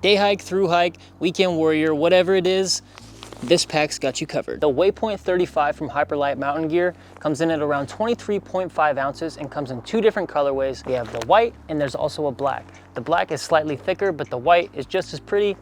Day hike, through hike, weekend warrior, whatever it is, this pack's got you covered. The Waypoint 35 from Hyperlite Mountain Gear comes in at around 23.5 ounces and comes in two different colorways. We have the white and there's also a black. The black is slightly thicker, but the white is just as pretty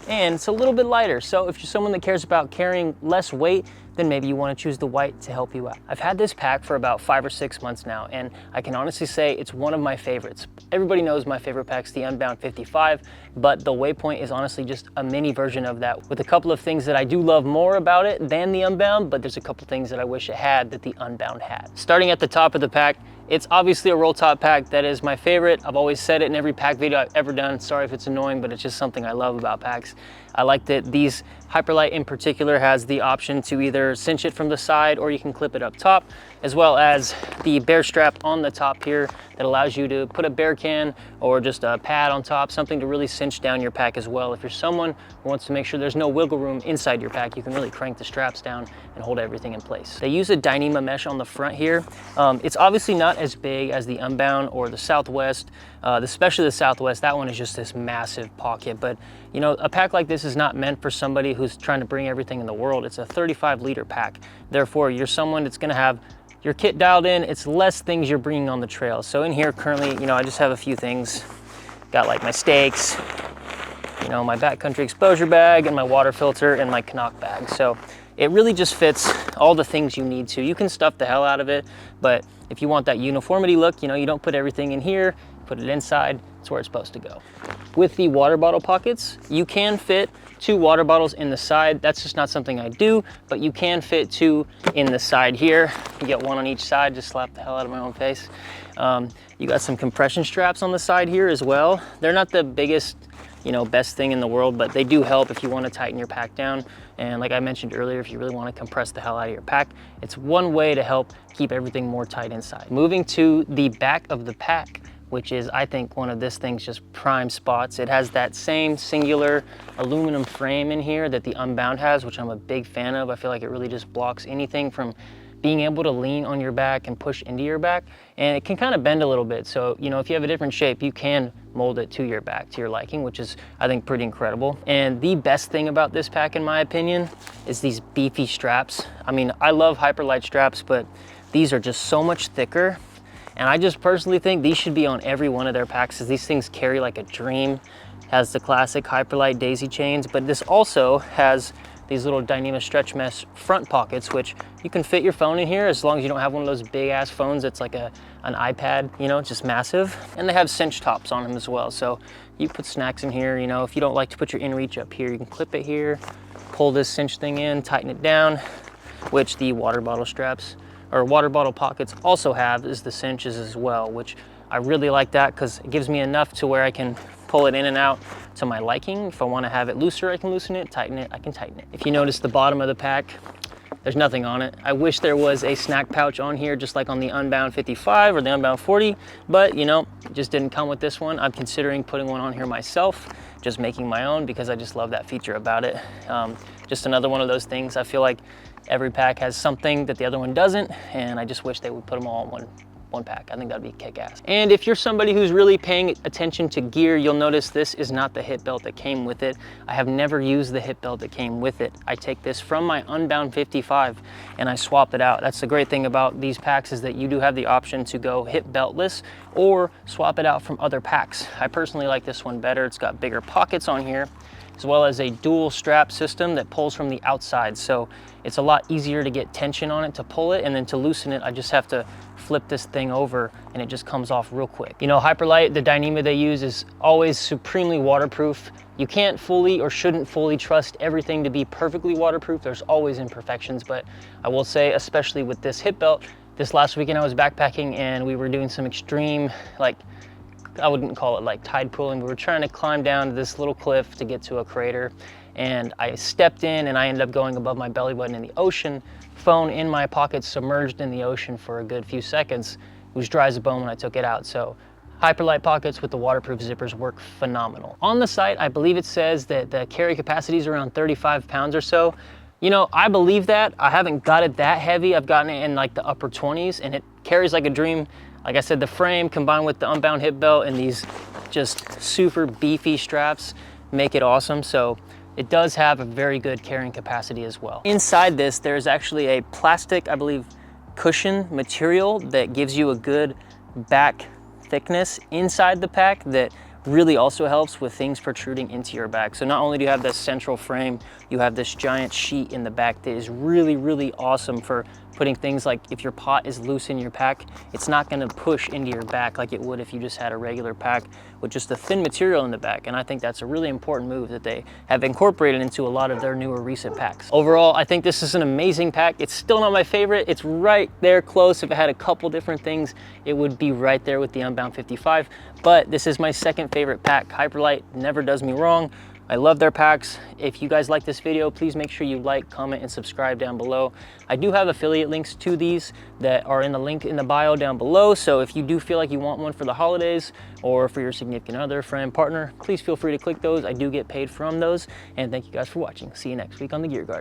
and it's a little bit lighter. So if you're someone that cares about carrying less weight, then maybe you want to choose the white to help you out. I've had this pack for about 5 or 6 months now, and I can honestly say it's one of my favorites. Everybody knows my favorite pack's the Unbound 55, but the Waypoint is honestly just a mini version of that, with a couple of things that I do love more about it than the Unbound, but there's a couple things that I wish it had that the Unbound had. Starting at the top of the pack, it's obviously a roll top pack. That is my favorite. I've always said it in every pack video I've ever done. Sorry if it's annoying, but it's just something I love about packs. I like that these Hyperlite in particular has the option to either cinch it from the side or you can clip it up top, as well as the bear strap on the top here that allows you to put a bear can or just a pad on top, something to really cinch down your pack as well. If you're someone who wants to make sure there's no wiggle room inside your pack, you can really crank the straps down and hold everything in place. They use a Dyneema mesh on the front here. It's obviously not as big as the Unbound or the Southwest, especially the Southwest. That one is just this massive pocket, but you know, a pack like this is not meant for somebody who's trying to bring everything in the world. It's a 35-liter pack. Therefore, you're someone that's gonna have your kit dialed in. It's less things you're bringing on the trail. So in here currently, you know, I just have a few things. Got like my stakes, you know, my backcountry exposure bag and my water filter and my Canuck bag. So it really just fits all the things you need to. You can stuff the hell out of it, but if you want that uniformity look, you know, you don't put everything in here, put it inside, it's where it's supposed to go. With the water bottle pockets, you can fit 2 water bottles in the side. That's just not something I do, but you can fit 2 in the side here. You get 1 on each side, just slap the hell out of my own face. You got some compression straps on the side here as well. They're not the biggest, you know, best thing in the world, but they do help if you want to tighten your pack down. And like I mentioned earlier, if you really want to compress the hell out of your pack, it's one way to help keep everything more tight inside. Moving to the back of the pack, which is, I think, one of this thing's just prime spots. It has that same singular aluminum frame in here that the Unbound has, which I'm a big fan of. I feel like it really just blocks anything from being able to lean on your back and push into your back. And it can kind of bend a little bit. So, you know, if you have a different shape, you can mold it to your back, to your liking, which is, I think, pretty incredible. And the best thing about this pack, in my opinion, is these beefy straps. I mean, I love Hyperlite straps, but these are just so much thicker. And I just personally think these should be on every one of their packs, because these things carry like a dream. Has the classic Hyperlite daisy chains, but this also has these little Dyneema stretch mesh front pockets, which you can fit your phone in here as long as you don't have one of those big ass phones that's like an iPad, you know, just massive. And they have cinch tops on them as well. So you put snacks in here, you know, if you don't like to put your inReach up here, you can clip it here, pull this cinch thing in, tighten it down, which the water bottle straps or water bottle pockets also have is the cinches as well, which I really like that because it gives me enough to where I can pull it in and out to my liking. If I want to have it looser, I can loosen it, tighten it, I can tighten it. If you notice the bottom of the pack, there's nothing on it. I wish there was a snack pouch on here, just like on the Unbound 55 or the Unbound 40, but you know, it just didn't come with this one. I'm considering putting one on here myself, just making my own, because I just love that feature about it. Just another one of those things. I feel like every pack has something that the other one doesn't, and I just wish they would put them all in one pack. I think that'd be kick-ass. And if you're somebody who's really paying attention to gear, you'll notice this is not the hip belt that came with it. I have never used the hip belt that came with it. I take this from my Unbound 55 and I swap it out. That's the great thing about these packs, is that you do have the option to go hip beltless or swap it out from other packs. I personally like this one better. It's got bigger pockets on here, as well as a dual strap system that pulls from the outside. So it's a lot easier to get tension on it to pull it, and then to loosen it, I just have to flip this thing over and it just comes off real quick. You know, Hyperlite, the Dyneema they use is always supremely waterproof. You can't fully or shouldn't fully trust everything to be perfectly waterproof. There's always imperfections, but I will say, especially with this hip belt, this last weekend I was backpacking and we were doing some extreme, like, I wouldn't call it like tide pooling. We were trying to climb down this little cliff to get to a crater, and I stepped in and I ended up going above my belly button in the ocean. Phone in my pocket, submerged in the ocean for a good few seconds. It was dry as a bone when I took it out. So Hyperlite pockets with the waterproof zippers work phenomenal. On the site, I believe it says that the carry capacity is around 35 pounds or so. You know, I believe that. I haven't got it that heavy. I've gotten it in like the upper 20s and it carries like a dream. Like I said, the frame combined with the Unbound hip belt and these just super beefy straps make it awesome. So it does have a very good carrying capacity as well. Inside this, there's actually a plastic, I believe, cushion material that gives you a good back thickness inside the pack that really also helps with things protruding into your back. So not only do you have this central frame, you have this giant sheet in the back that is really, really awesome for putting things like if your pot is loose in your pack, it's not gonna push into your back like it would if you just had a regular pack with just a thin material in the back. And I think that's a really important move that they have incorporated into a lot of their newer recent packs. Overall, I think this is an amazing pack. It's still not my favorite. It's right there close. If it had a couple different things, it would be right there with the Unbound 55. But this is my second favorite pack. Hyperlite never does me wrong. I love their packs. If you guys like this video, please make sure you like, comment, and subscribe down below. I do have affiliate links to these that are in the link in the bio down below. So if you do feel like you want one for the holidays or for your significant other, friend, partner, please feel free to click those. I do get paid from those. And thank you guys for watching. See you next week on The Gear Guard.